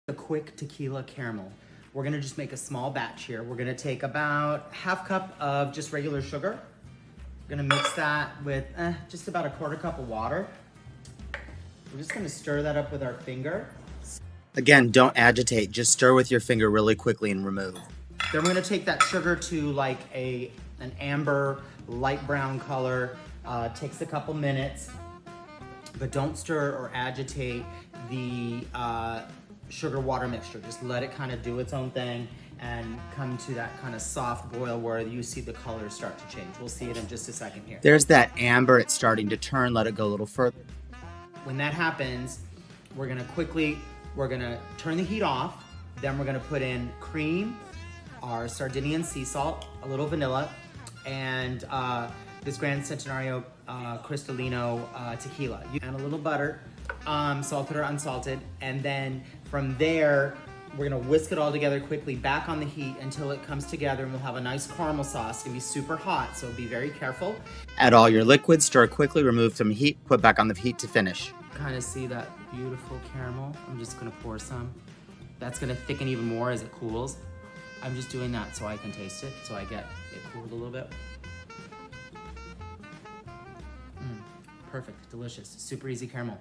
A quick tequila caramel. We're gonna just make a small batch here. We're gonna take about ½ cup of just regular sugar. We're gonna mix that with just about ¼ cup of water. We're just gonna stir that up with our finger. Again, don't agitate, just stir with your finger really quickly and remove. Then we're gonna take that sugar to like an amber, light brown color. Takes a couple minutes, but don't stir or agitate the sugar water mixture. Just let it kind of do its own thing and come to that kind of soft boil where you see the colors start to change. We'll see it in just a second here. There's that amber, it's starting to turn, let it go a little further. When that happens, we're gonna turn the heat off, then we're gonna put in cream, our Sardinian sea salt, a little vanilla, and this Grand Centenario Cristalino tequila. And a little butter, salted or unsalted, and then from there, we're gonna whisk it all together quickly back on the heat until it comes together, and we'll have a nice caramel sauce. It's gonna be super hot, so be very careful. Add all your liquids, stir quickly, remove some heat, put back on the heat to finish. Kind of see that beautiful caramel. I'm just gonna pour some. That's gonna thicken even more as it cools. I'm just doing that so I can taste it, so I get it cooled a little bit. Perfect, delicious, super easy caramel.